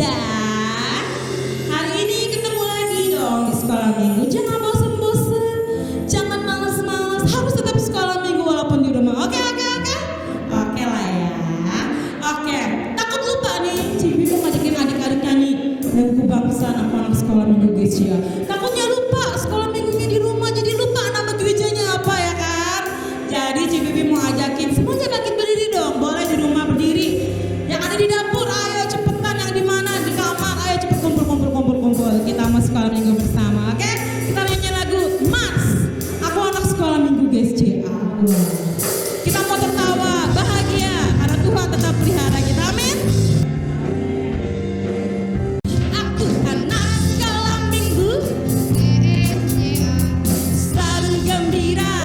Dan hari ini ketemu lagi dong di sekolah minggu. Jangan bosen-bosen, jangan males-males, harus tetap sekolah minggu walaupun di rumah. Oke lah ya. Oke, takut lupa nih, Cibi mau ngajakin adik-adik nyanyi lagu kebangsaan anak sekolah minggu guys ya. Takutnya lupa sekolah minggunya di rumah, jadi lupa nama gerejanya apa ya kan. Jadi Cibi mau ajakin semuanya lagi berdiri dong, boleh di rumah berdiri. Yang ada di dapur ayo cepetan, yang di mana di kamar ayo cepet kumpul. Kita mau sekolah minggu bersama, oke? Kita nyanyi lagu Mas, aku anak sekolah minggu guys ya. Kita mau tertawa bahagia karena Tuhan tetap pelihara kita, amin. Aku anak sekolah minggu, selalu gembira.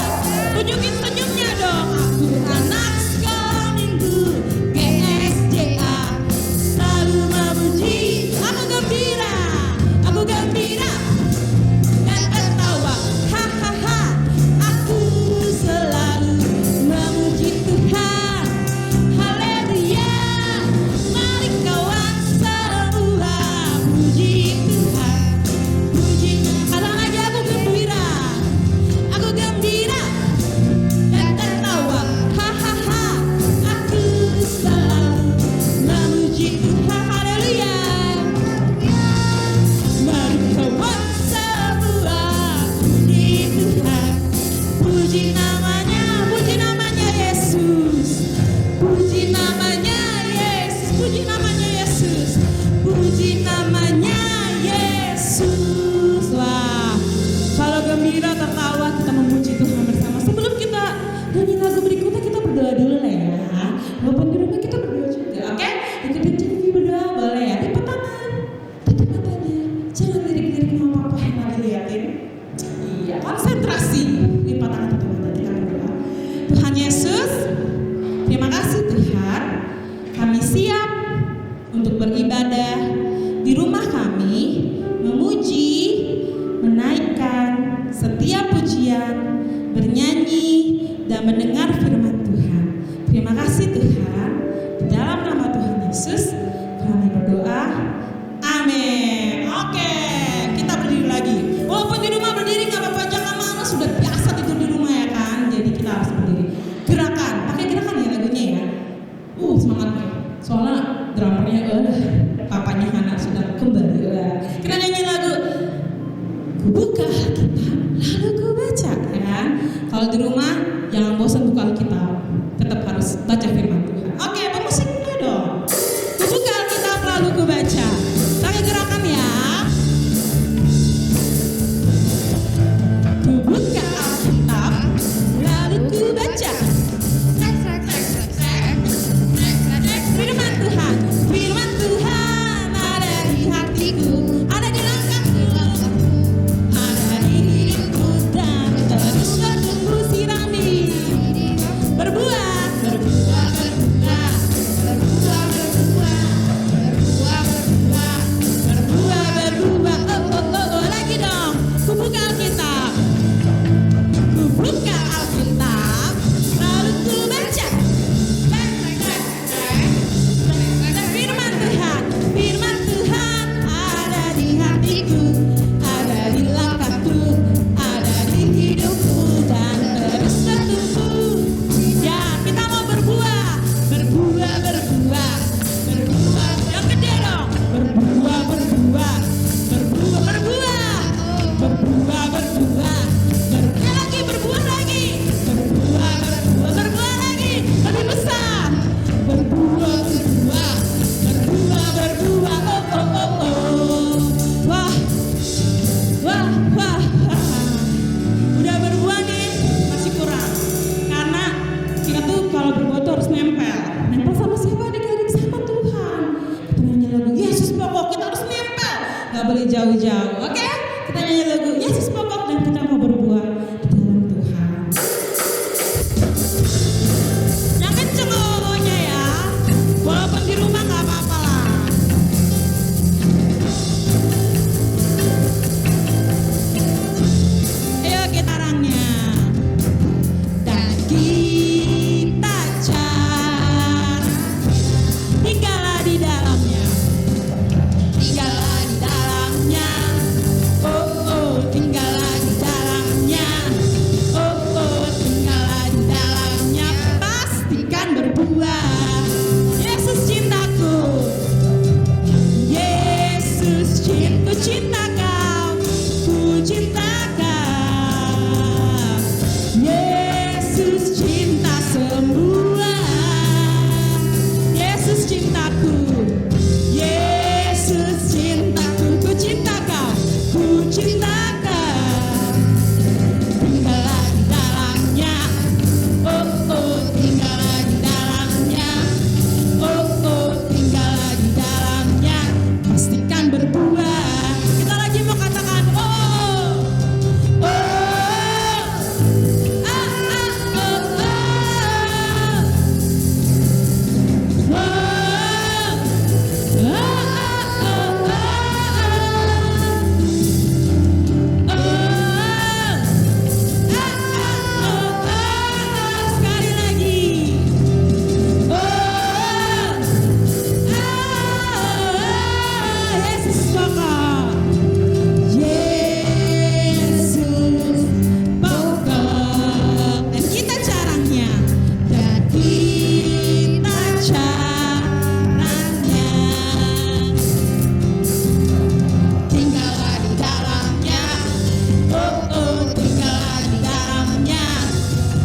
Tunjukin senyumnya dong. Aku anak sekolah minggu GSJA, selalu memuji. Aku gembira dan tertawa, hahaha. Aku selalu memuji Tuhan, haleluya. Mari kawan semua puji Tuhan, puji. Kadang aja aku gembira dan tertawa, hahaha. Aku selalu memuji Tuhan, haleluya. Mari kawan semua puji Tuhan, puji namanya Yesus, puji namanya Yesus, puji namanya Yesus, puji namanya Yesus. Wah, kalau gembira tertawa kita memuji Tuhan bersama. Sebelum kita nyanyi lagu berikutnya kita berdoa dulu lah ya. Walaupun di rumah kita berdoa juga, oke? Ikutin Cibi berdoa boleh ya. Lipat tangan, tutup matanya, jangan lirik-lirik mama papa yang lagi liatin. Iya, konsentrasi. Lipat tangan, tutup mata, kita berdoa. Tuhan Yesus, terima kasih Tuhan. Kami siap untuk beribadah di rumah kami, memuji, menaikkan setiap pujian, bernyanyi, dan mendengar firman Tuhan. Terima kasih Tuhan. Di dalam nama Tuhan Yesus kami berdoa. Amin. Oke, kita berdiri lagi. Walaupun di rumah berdiri nggak apa-apa, jangan malas, sudah biasa tidur di rumah ya kan. Jadi kita harus berdiri. Gerakan, pakai gerakan ya lagunya ya. Semangat nih. Soalnya drummernya papanya Hana sudah kembali. Kita nyanyi lagu Ku buka Alkitab lalu ku baca ya. Kalau di rumah jangan bosan buka Alkitab, tetap harus baca firman Tuhan. Oke, pemusiknya dong. Ku buka Alkitab lalu ku baca. Pakai gerakan ya. Ku buka Alkitab lalu ku baca. Firman Tuhan ada di hatiku, ada di langkahku, ada di hidupku, dan terus bertumbuh sirami, berbuah, lagi dong. Ku buka Alkitab, lalu ku baca. Firman Tuhan ada di hatiku, ada di langkahku, ada di hidupku, dan terus bertumbuh. Ya, kita mau berbuah. Yang gede dong. Berbuah. Lagi berbuah lagi. Berbuah lagi. Lebih besar. Berbuah. Wah. Udah berbuah nih, masih kurang. Karena kita tuh kalau berbuah tuh harus nempel sama siapa? Adik-adik, sama Tuhan. Kita nyanyi lagu Yesus pokok, kita harus nempel, gak boleh jauh-jauh. Oke? Kita nyanyi lagu Yesus pokok dan kita mau berbuah di dalam Tuhan. Yang kenceng ngomongnya ya, walaupun di rumah gak apa-apa lah. Ayo gitarangnya. Dan kita tinggallah di dalamnya. ciptakan, tinggallah di dalamnya. Oh oh, tinggallah di dalamnya. Oh oh, tinggallah di dalamnya. Pastikan berbuah. Kita lagi mau katakan oh oh. Sekali lagi. Yesus pokok. Yesus pokok. Dan kita caranya. Dan kita caranya. Tinggallah di dalamnya. Oh oh, tinggallah di dalamnya.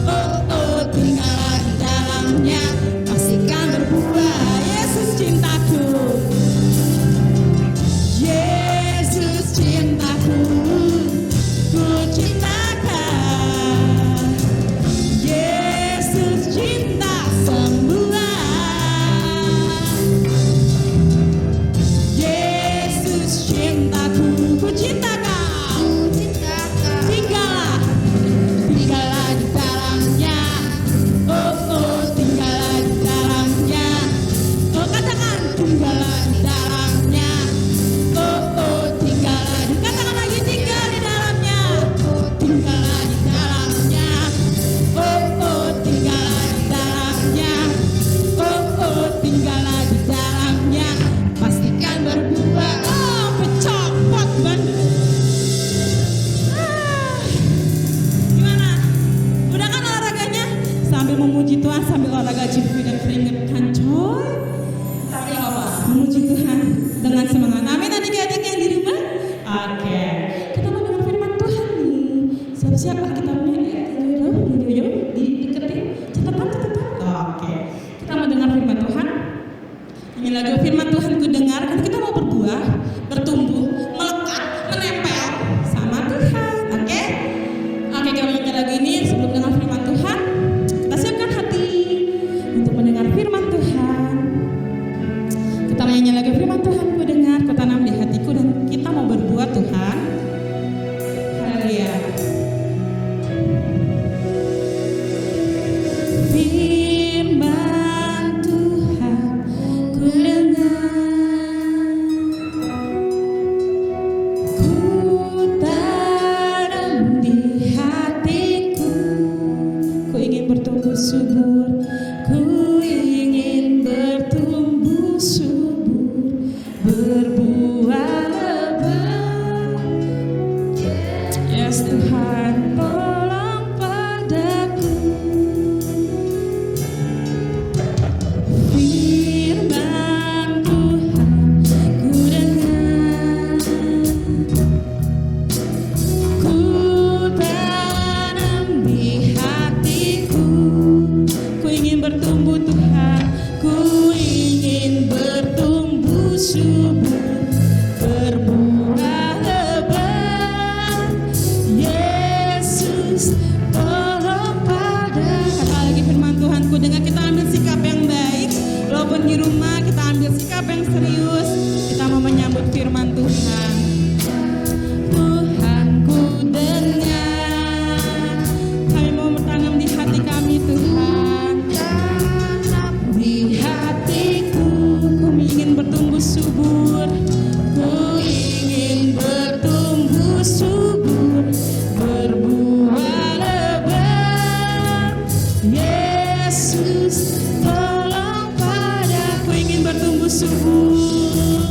Oh oh, tinggallah di dalamnya. Pastikan berbuah. Yesus cintaku. Yesus cintaku. Ku ciptakan. Yesus cinta semua. Yesus cintaku. Ku ciptakan. Tinggallah. Tinggallah di dalamnya. Oh oh, tinggallah di dalamnya. Oh katakan tinggallah di dalamnya. Oh oh, tinggallah di, katakan lagi, tinggal di dalamnya. Tinggallah di dalamnya. Oh oh, tinggallah di dalamnya. Oh oh, tinggallah di dalamnya. Pastikan berbuah. Oh, pecopot bandung. Gimana? Udah kan olahraganya? Sambil memuji Tuhan, sambil olahraga cipu dan keringetan coy. Sambil apa? Memuji Tuhan dengan semangat. Amin adik-adik yang di rumah. Oke. Kita mau dengar firman Tuhan nih. Siap-siap lah kita punya diketin catatan. Oke. Kita mau dengar firman Tuhan. Ini lagu firman Tuhan ku dengar. Karena kita mau berbuah, bertumbuh, melekat, menempel sama Tuhan. Oke? Oke, kalau nyanyi lagu ini sebelum dengar firman Tuhan, kita siapkan hati untuk mendengar firman Tuhan. Kita menyanyi lagu firman Tuhan ku dengar, ku tanam di hatiku, dan kita mau berbuah Tuhan. Haleluya. Firman Tuhan ku dengar, ku tanam di hatiku, ku ingin bertumbuh subur, ku ingin bertumbuh subur, berbuah lebat. Yes Tuhan, tolong padaku. Firman Tuhan ku dengar, ku tanam di hatiku, ku ingin bertumbuh Tuhan, ku ingin bertumbuh subur, berbuah lebat. Yesus tolong pada. Kata lagi firman Tuhan ku dengar, kita ambil sikap yang baik. Walaupun di rumah kita ambil sikap yang serius. Kita mau menyambut firman Tuhan. Tuhan ku dengar, kami mau bertanam di hati kami Tuhan. Di hatiku, ku ingin bertumbuh subur, ku ingin bertumbuh subur, berbuah lebat. Yesus tolong padaku, ingin bertumbuh subur,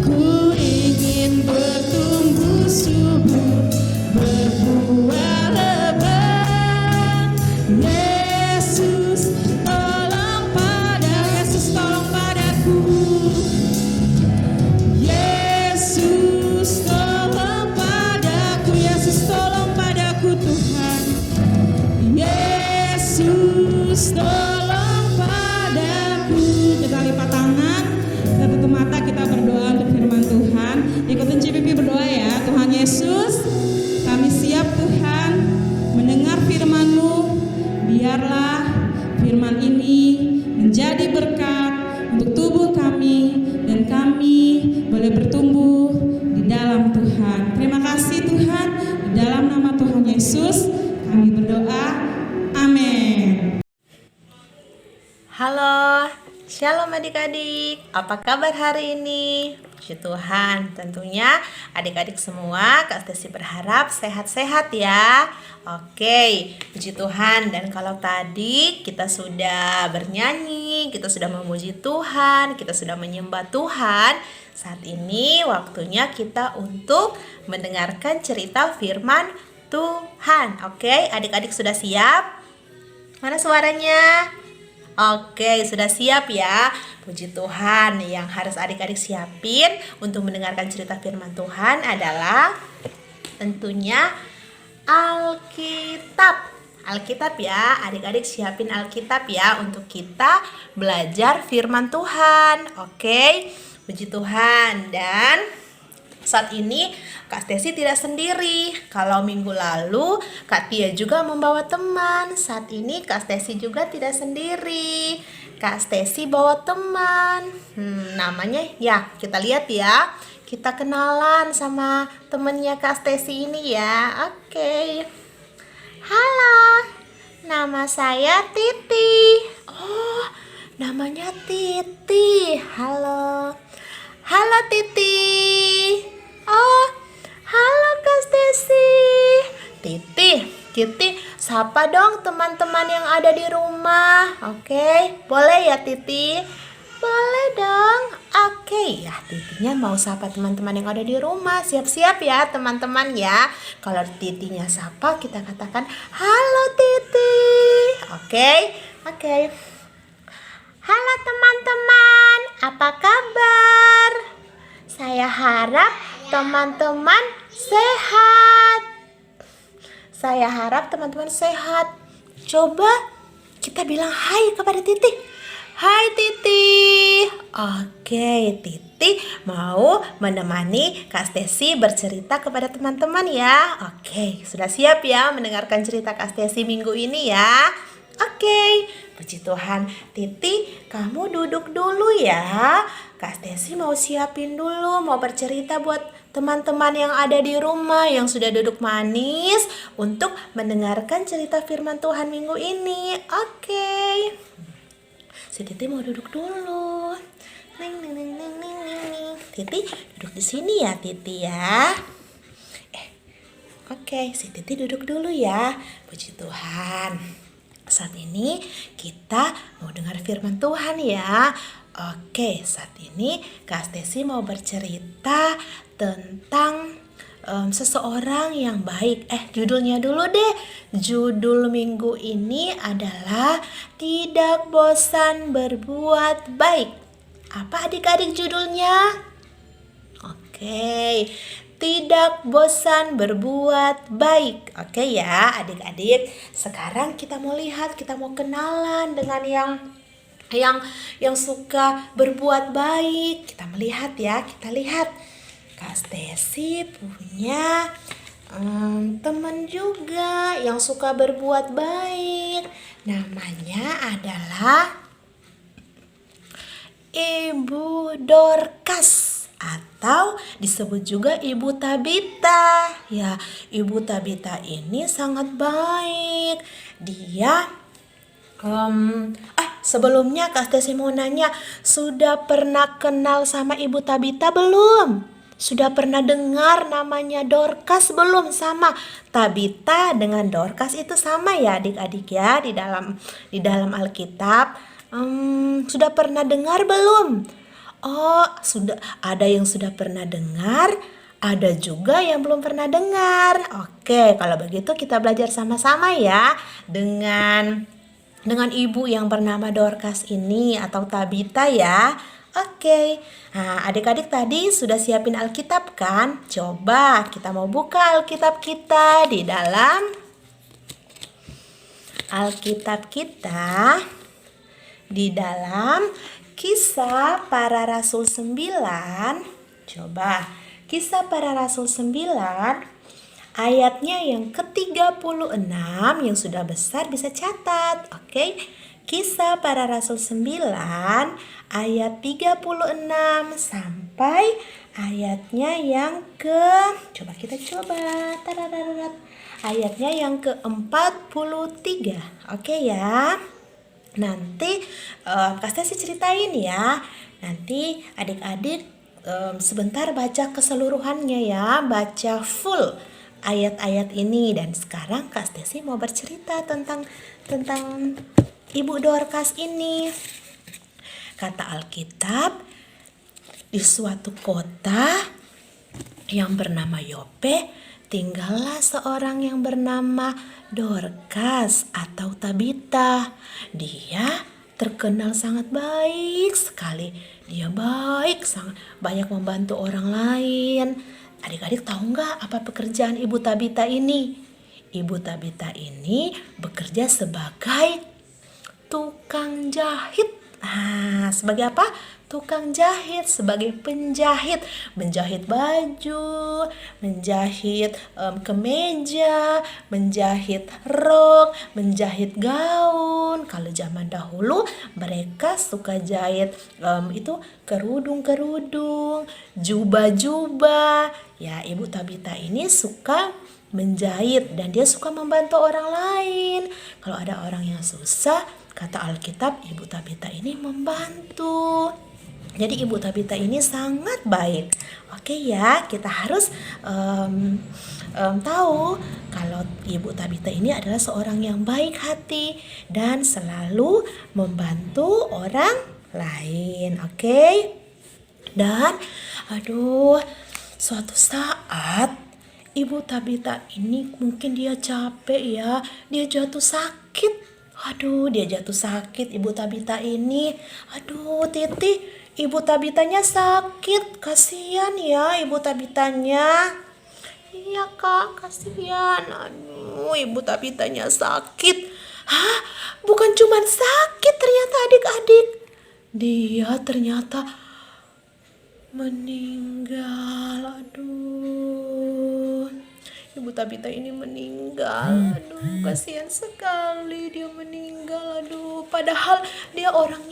ku ingin bertumbuh subur, berbuah lebat. Yesus tolong pada, Yesus tolong padaku. Yesus tolong padaku, Yesus tolong padaku Tuhan. Yesus tolong padaku. Kita lipat tangan, kita adik-adik, apa kabar hari ini? Puji Tuhan, tentunya adik-adik semua Kak Stesi berharap sehat-sehat ya. Oke, puji Tuhan. Dan kalau tadi kita sudah bernyanyi, kita sudah memuji Tuhan, kita sudah menyembah Tuhan, saat ini waktunya kita untuk mendengarkan cerita firman Tuhan. Oke, adik-adik sudah siap? Mana suaranya? Oke, sudah siap ya. Puji Tuhan. Yang harus adik-adik siapin untuk mendengarkan cerita firman Tuhan adalah tentunya Alkitab. Alkitab ya, adik-adik siapin Alkitab ya untuk kita belajar firman Tuhan. Oke, puji Tuhan. Dan saat ini Kak Stesi tidak sendiri. Kalau minggu lalu Kak Tia juga membawa teman. Saat ini Kak Stesi juga tidak sendiri. Kak Stesi bawa teman. Namanya ya kita lihat ya. Kita kenalan sama temennya Kak Stesi ini ya. Oke. Halo, nama saya Titi. Oh, namanya Titi. Halo. Halo Titi. Oh, halo Kak Stesi. Titi, sapa dong teman-teman yang ada di rumah. Oke, boleh ya Titi? Boleh dong. Oke, ya Titinya mau sapa teman-teman yang ada di rumah. Siap-siap ya teman-teman ya. Kalau Titinya sapa, kita katakan halo Titi. Oke. Halo teman-teman, apa kabar? Saya harap teman-teman sehat. Coba kita bilang hai kepada Titi. Hai Titi. Oke, Titi mau menemani Kak Stesi bercerita kepada teman-teman ya. Oke, sudah siap ya mendengarkan cerita Kak Stesi minggu ini ya. Oke, puji Tuhan. Titi, kamu duduk dulu ya. Kak Stesi mau siapin dulu, mau bercerita buat teman-teman yang ada di rumah yang sudah duduk manis untuk mendengarkan cerita firman Tuhan minggu ini. Oke. Si Titi mau duduk dulu. Titi duduk di sini ya, Titi ya. Oke, si Titi duduk dulu ya. Puji Tuhan. Saat ini kita mau dengar firman Tuhan ya. Oke, saat ini Kak Stesi mau bercerita tentang seseorang yang baik. Judulnya dulu deh. Judul minggu ini adalah Tidak Bosan Berbuat Baik. Apa adik-adik judulnya? Oke, Tidak Bosan Berbuat Baik. Oke ya adik-adik. Sekarang kita mau lihat, kita mau kenalan dengan yang suka berbuat baik. Kita melihat ya, kita lihat. Kak Stesi punya teman juga yang suka berbuat baik. Namanya adalah Ibu Dorcas atau disebut juga Ibu Tabita. Ya, Ibu Tabita ini sangat baik. Dia sebelumnya Kak Stesi mau nanya, sudah pernah kenal sama Ibu Tabita belum? Sudah pernah dengar namanya Dorcas belum? Sama Tabita dengan Dorcas itu sama ya adik-adik ya di dalam Alkitab. Sudah pernah dengar belum? Oh, sudah ada yang sudah pernah dengar, ada juga yang belum pernah dengar. Oke, kalau begitu kita belajar sama-sama ya dengan ibu yang bernama Dorcas ini atau Tabita ya. Oke, nah adik-adik tadi sudah siapin Alkitab kan? Coba kita mau buka Alkitab kita di dalam Alkitab kita di dalam Kisah Para Rasul 9. Coba Kisah Para Rasul 9 ayatnya yang ke-36, yang sudah besar bisa catat. Oke. Kisah Para Rasul 9 ayat 36 sampai ayatnya yang coba kita coba. Ayatnya yang ke-43. Oke ya. Nanti Kak Stesi ceritain ya. Nanti adik-adik sebentar baca keseluruhannya ya, baca full ayat-ayat ini. Dan sekarang Kak Stesi mau bercerita tentang Ibu Dorcas ini. Kata Alkitab, di suatu kota yang bernama Yope, tinggallah seorang yang bernama Dorcas atau Tabita. Dia terkenal sangat baik sekali. Dia baik, sangat banyak membantu orang lain. Adik-adik tahu nggak apa pekerjaan Ibu Tabita ini? Ibu Tabita ini bekerja sebagai tukang jahit. Sebagai apa? Tukang jahit, sebagai penjahit, menjahit baju, menjahit kemeja, menjahit rok, menjahit gaun. Kalau zaman dahulu mereka suka jahit itu kerudung-kerudung, jubah-jubah. Ya, Ibu Tabita ini suka menjahit dan dia suka membantu orang lain. Kalau ada orang yang susah, kata Alkitab, Ibu Tabita ini membantu. Jadi Ibu Tabita ini sangat baik. Oke ya, kita harus tahu kalau Ibu Tabita ini adalah seorang yang baik hati dan selalu membantu orang lain. Oke? Dan suatu saat Ibu Tabita ini mungkin dia capek ya, dia jatuh sakit. Dia jatuh sakit Ibu Tabita ini. Titi, Ibu Tabitanya sakit. Kasihan ya Ibu Tabitanya. Iya Kak, kasihan. Ibu Tabitanya sakit. Bukan cuma sakit ternyata adik-adik. Dia ternyata meninggal. Ibu Tabita ini meninggal. Kasihan sekali dia meninggal. Padahal dia orang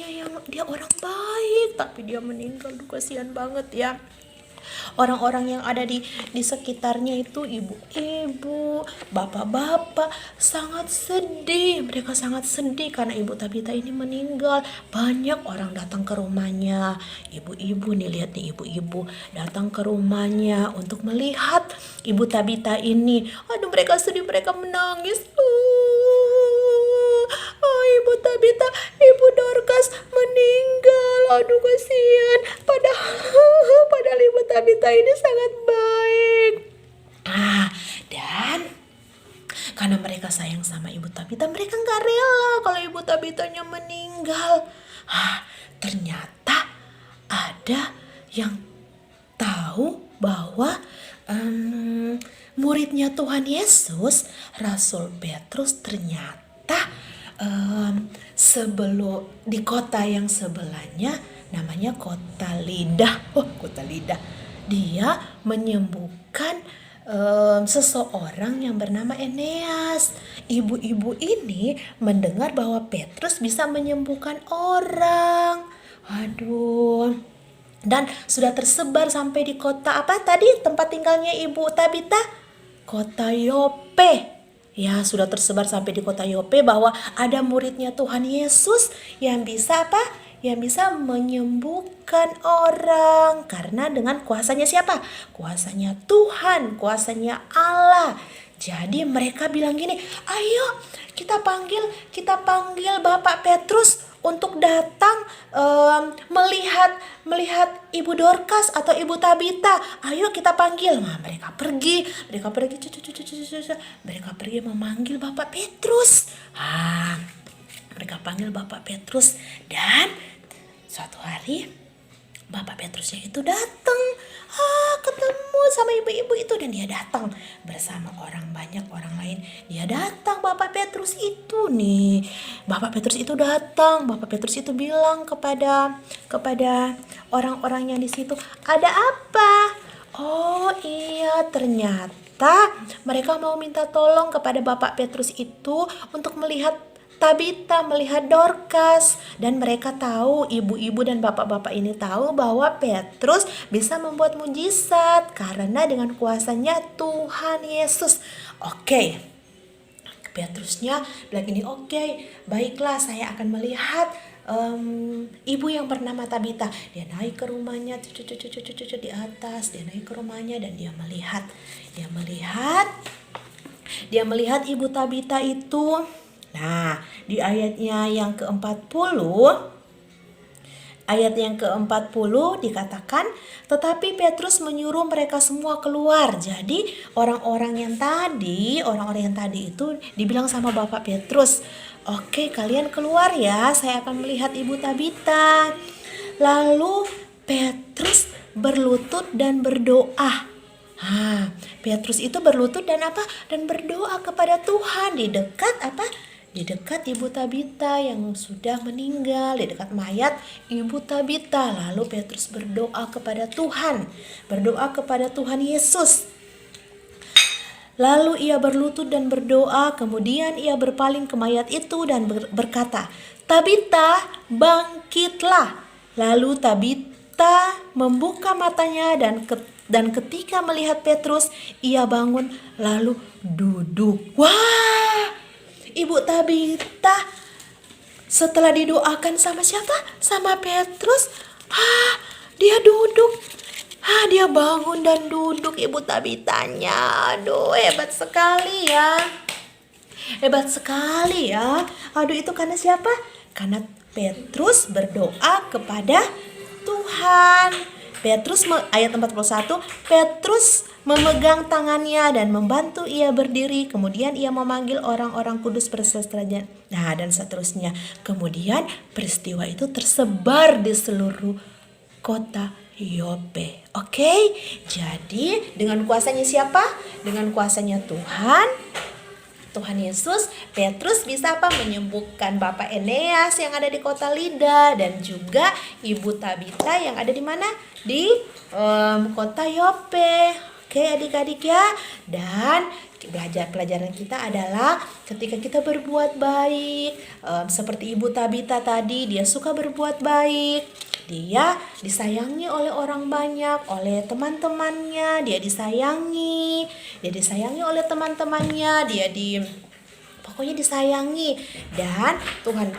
baik, tapi dia meninggal. Kasihan banget ya. Orang-orang yang ada di sekitarnya itu, ibu-ibu, bapak-bapak sangat sedih. Mereka sangat sedih karena Ibu Tabita ini meninggal. Banyak orang datang ke rumahnya. Ibu-ibu nih, lihat nih, ibu-ibu datang ke rumahnya untuk melihat Ibu Tabita ini. Mereka sedih, mereka menangis. Ibu Tabita, Ibu Dorcas meninggal. Kasihan. Padahal Ibu Tabita ini sangat baik. Dan karena mereka sayang sama Ibu Tabita, mereka nggak rela kalau Ibu Tabitanya meninggal. Ternyata ada yang tahu bahwa muridnya Tuhan Yesus, Rasul Petrus, ternyata sebelum di kota yang sebelahnya, namanya kota Lidah. Kota Lidah. Dia menyembuhkan seseorang yang bernama Eneas. Ibu-ibu ini mendengar bahwa Petrus bisa menyembuhkan orang. Dan sudah tersebar sampai di kota apa tadi tempat tinggalnya Ibu Tabita? Kota Yope. Ya, sudah tersebar sampai di kota Yope bahwa ada muridnya Tuhan Yesus yang bisa apa? Yang bisa menyembuhkan orang. Karena dengan kuasanya siapa? Kuasanya Tuhan, kuasanya Allah. Jadi mereka bilang gini, ayo kita panggil Bapak Petrus untuk datang melihat Ibu Dorcas atau Ibu Tabita. Ayo kita panggil. Mereka pergi memanggil Bapak Petrus. Mereka panggil Bapak Petrus, dan suatu hari Bapak Petrusnya itu datang ketemu sama ibu-ibu itu, dan dia datang bersama banyak orang lain. Dia datang, Bapak Petrus itu nih. Bapak Petrus itu datang. Bapak Petrus itu bilang kepada orang-orang yang di situ, "Ada apa?" Oh iya, ternyata mereka mau minta tolong kepada Bapak Petrus itu untuk melihat Tabita, melihat Dorcas. Dan mereka tahu, ibu-ibu dan bapak-bapak ini tahu bahwa Petrus bisa membuat mujizat karena dengan kuasanya Tuhan Yesus. Oke, Petrusnya bilang gini, oke, baiklah, saya akan melihat ibu yang bernama Tabita. Dia naik ke rumahnya, di atas, dia naik ke rumahnya dan dia melihat ibu Tabita itu. Nah, di ayatnya yang ke-40 dikatakan, tetapi Petrus menyuruh mereka semua keluar. Jadi orang-orang yang tadi itu dibilang sama Bapak Petrus, oke, kalian keluar ya, saya akan melihat ibu Tabita. Lalu Petrus berlutut dan berdoa. Petrus itu berlutut dan berdoa kepada Tuhan di dekat ibu Tabita yang sudah meninggal, di dekat mayat ibu Tabita. Lalu Petrus berdoa kepada Tuhan Yesus. Lalu ia berlutut dan berdoa, kemudian ia berpaling ke mayat itu dan berkata, Tabita, bangkitlah. Lalu Tabita membuka matanya dan ketika melihat Petrus, ia bangun lalu duduk. Wah! Ibu Tabita setelah didoakan sama siapa? Sama Petrus. Dia duduk. Dia bangun dan duduk ibu Tabitanya. Aduh, hebat sekali ya. Aduh, itu karena siapa? Karena Petrus berdoa kepada Tuhan. Ayat 41, Petrus memegang tangannya dan membantu ia berdiri. Kemudian ia memanggil orang-orang kudus bersesterajat. Dan seterusnya. Kemudian peristiwa itu tersebar di seluruh kota Yope. Oke? Jadi dengan kuasanya siapa? Dengan kuasanya Tuhan Yesus, Petrus bisa menyembuhkan Bapak Eneas yang ada di kota Lida dan juga Ibu Tabita yang ada di mana? Di kota Yope. Oke, adik-adik ya. Dan pelajaran kita adalah ketika kita berbuat baik, seperti Ibu Tabita tadi, dia suka berbuat baik. Dia disayangi oleh orang banyak, oleh teman-temannya, dia disayangi oleh teman-temannya, pokoknya disayangi, dan Tuhan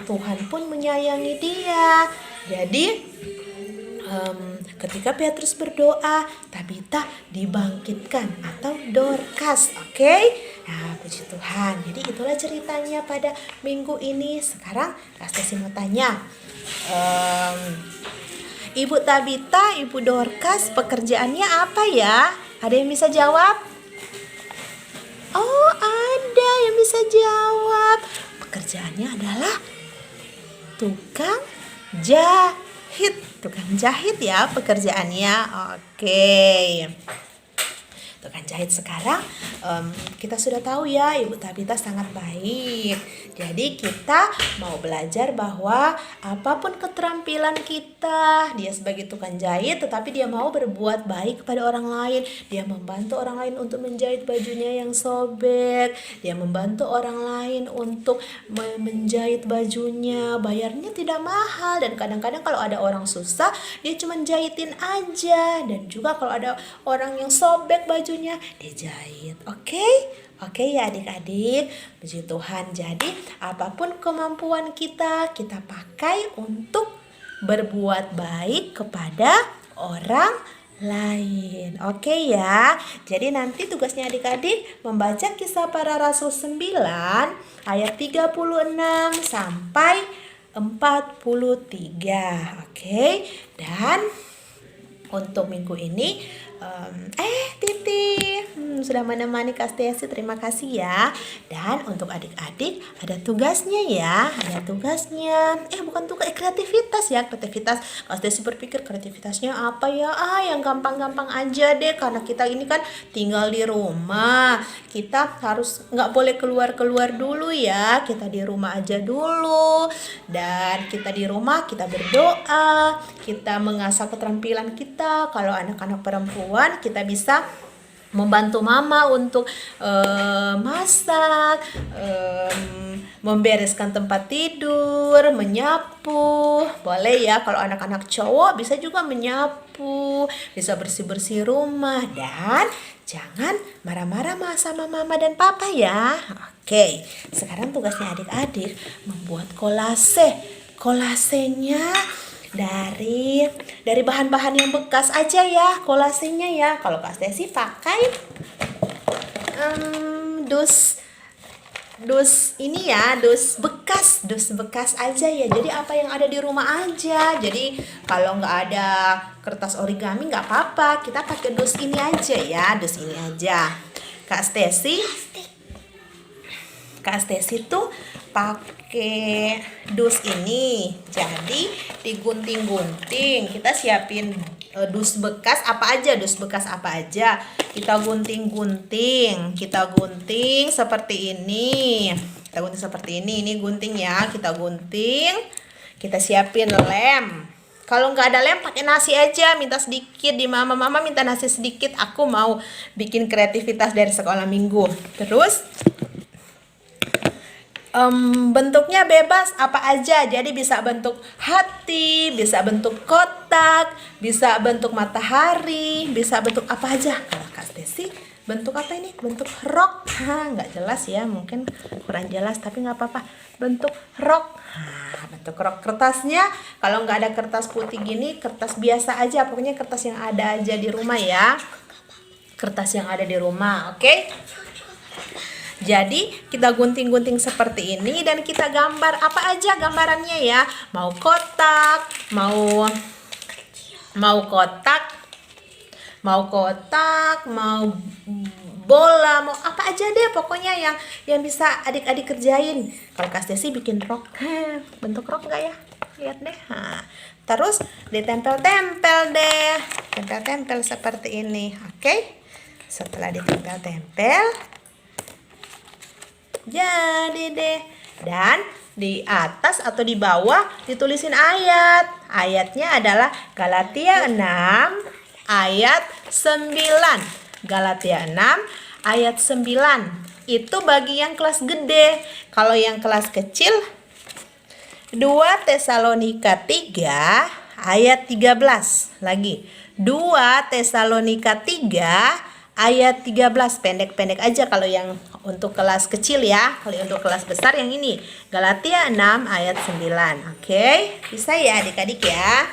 pun menyayangi dia. Jadi ketika Petrus berdoa, Tabita dibangkitkan atau Dorcas. Oke? Nah, puji Tuhan. Jadi itulah ceritanya pada minggu ini. Sekarang Kastesi mau tanya, Ibu Tabita, Ibu Dorcas, pekerjaannya apa ya? Ada yang bisa jawab? Oh, ada yang bisa jawab. Pekerjaannya adalah tukang jahit. Tukang jahit ya pekerjaannya. Oke. Tukang jahit. Sekarang kita sudah tahu ya, Ibu Tabita sangat baik. Jadi kita mau belajar bahwa apapun keterampilan kita, dia sebagai tukang jahit, tetapi dia mau berbuat baik kepada orang lain. Dia membantu orang lain untuk menjahit bajunya yang sobek. Dia membantu orang lain untuk menjahit bajunya. Bayarnya tidak mahal, dan kadang-kadang kalau ada orang susah, dia cuma jahitin aja. Dan juga kalau ada orang yang sobek bajunya, dia jahit. Oke ya adik-adik, puji Tuhan. Jadi apapun kemampuan kita pakai untuk berbuat baik kepada orang lain. Oke ya. Jadi nanti tugasnya adik-adik membaca Kisah Para Rasul 9 ayat 36 sampai 43. Oke. Dan untuk minggu ini Titi sudah menemani Kastesi, terima kasih ya. Dan untuk adik-adik ada tugasnya ya, bukan tugas, kreativitas ya, kreativitas. Kastesi berpikir kreativitasnya apa ya? Yang gampang-gampang aja deh, karena kita ini kan tinggal di rumah, kita harus nggak boleh keluar dulu ya, kita di rumah aja dulu. Dan kita di rumah, kita berdoa, kita mengasah keterampilan kita. Kalau anak-anak perempuan, kita bisa membantu mama untuk masak, membereskan tempat tidur, menyapu. Boleh ya, kalau anak-anak cowok bisa juga menyapu, bisa bersih-bersih rumah. Dan jangan marah-marah sama mama dan papa ya. Oke, sekarang tugasnya adik-adik membuat kolase. Kolasenya dari bahan-bahan yang bekas aja ya, kolasenya ya. Kalau Kak Stesi pakai dus ini ya, dus bekas aja ya. Jadi apa yang ada di rumah aja. Jadi kalau nggak ada kertas origami nggak apa-apa, kita pakai dus ini aja ya, dus ini aja. Kak Stesi tuh pakai dus ini. Jadi digunting-gunting. Kita siapin dus bekas apa aja. Kita gunting seperti ini. Ini gunting ya. Kita gunting. Kita siapin lem. Kalau nggak ada lem pakai nasi aja, minta sedikit di mama minta nasi sedikit. Aku mau bikin kreativitas dari sekolah minggu. Terus bentuknya bebas apa aja, jadi bisa bentuk hati, bisa bentuk kotak, bisa bentuk matahari, bisa bentuk apa aja. Kalau Kak Stesi bentuk apa ini? Bentuk rok. Nggak jelas ya, mungkin kurang jelas, tapi nggak apa-apa. Bentuk rok. Bentuk rok. Kertasnya kalau nggak ada kertas putih gini, kertas biasa aja, pokoknya kertas yang ada aja di rumah ya. Kertas yang ada di rumah, oke? Jadi kita gunting-gunting seperti ini dan kita gambar apa aja gambarannya ya. Mau kotak, mau bola, mau apa aja deh pokoknya yang bisa adik-adik kerjain. Kalau Kak Stesi bikin rok, bentuk rok nggak ya? Lihat deh. Terus ditempel-tempel deh, tempel-tempel seperti ini, oke? Setelah ditempel-tempel, jadi deh. Dan di atas atau di bawah ditulisin ayat. Ayatnya adalah Galatia 6 ayat 9. Galatia 6 ayat 9. Itu bagi yang kelas gede. Kalau yang kelas kecil 2 Tesalonika 3 ayat 13. Lagi 2 Tesalonika 3 ayat 13, pendek-pendek aja kalau yang untuk kelas kecil ya. Kalau untuk kelas besar yang ini Galatia 6 ayat 9. Oke, bisa ya adik-adik ya.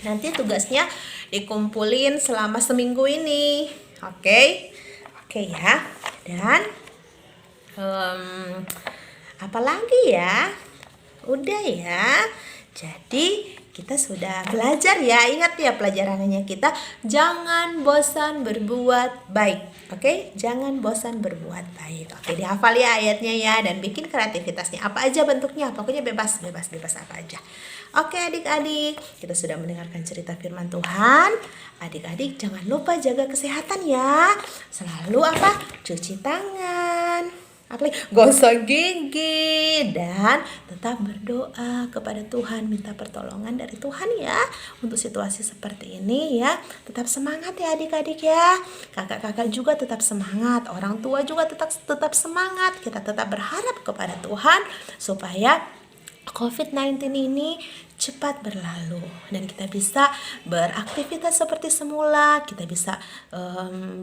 Nanti tugasnya dikumpulin selama seminggu ini. Oke ya. Dan apa lagi ya? Udah ya. Jadi kita sudah belajar ya. Ingat ya pelajarannya kita, jangan bosan berbuat baik. Oke, jangan bosan berbuat baik. Oke, dihafal ya ayatnya ya, dan bikin kreativitasnya apa aja bentuknya. Pokoknya bebas apa aja. Oke adik-adik, kita sudah mendengarkan cerita firman Tuhan. Adik-adik jangan lupa jaga kesehatan ya. Selalu apa? Cuci tangan, apalagi gosok gigi, dan tetap berdoa kepada Tuhan, minta pertolongan dari Tuhan ya untuk situasi seperti ini ya. Tetap semangat ya adik-adik ya. Kakak-kakak juga tetap semangat, orang tua juga tetap semangat. Kita tetap berharap kepada Tuhan supaya COVID-19 ini cepat berlalu dan kita bisa beraktivitas seperti semula. Kita bisa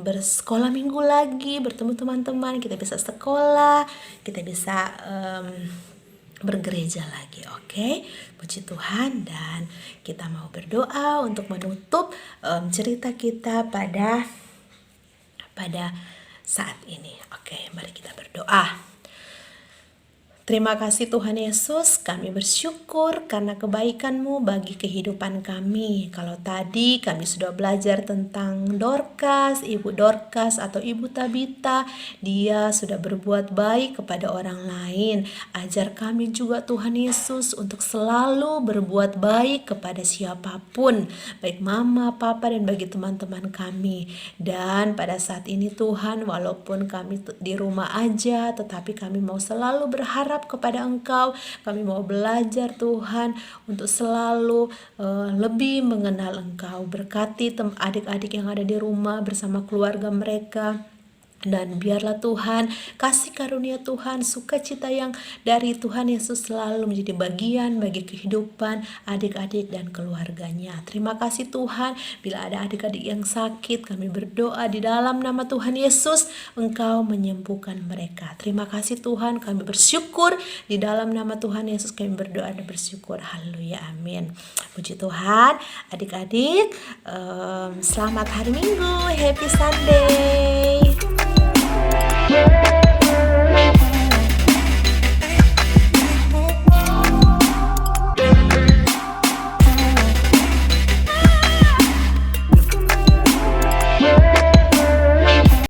bersekolah minggu lagi, bertemu teman-teman, kita bisa sekolah, kita bisa bergereja lagi. Oke, puji Tuhan. Dan kita mau berdoa untuk menutup cerita kita pada saat ini. Oke, mari kita berdoa. Terima kasih Tuhan Yesus, kami bersyukur karena kebaikan-Mu bagi kehidupan kami. Kalau tadi kami sudah belajar tentang Dorcas, Ibu Dorcas atau Ibu Tabita, dia sudah berbuat baik kepada orang lain. Ajar kami juga Tuhan Yesus untuk selalu berbuat baik kepada siapapun, baik mama, papa, dan bagi teman-teman kami. Dan pada saat ini Tuhan, walaupun kami di rumah aja, tetapi kami mau selalu berharap kepada Engkau. Kami mau belajar Tuhan untuk selalu lebih mengenal Engkau. Berkati adik-adik yang ada di rumah bersama keluarga mereka. Dan biarlah Tuhan, kasih karunia Tuhan, sukacita yang dari Tuhan Yesus selalu menjadi bagian bagi kehidupan adik-adik dan keluarganya. Terima kasih Tuhan, bila ada adik-adik yang sakit, kami berdoa di dalam nama Tuhan Yesus, Engkau menyembuhkan mereka. Terima kasih Tuhan, kami bersyukur di dalam nama Tuhan Yesus, kami berdoa dan bersyukur. Haleluya, amin. Puji Tuhan, adik-adik, selamat hari Minggu, happy Sunday.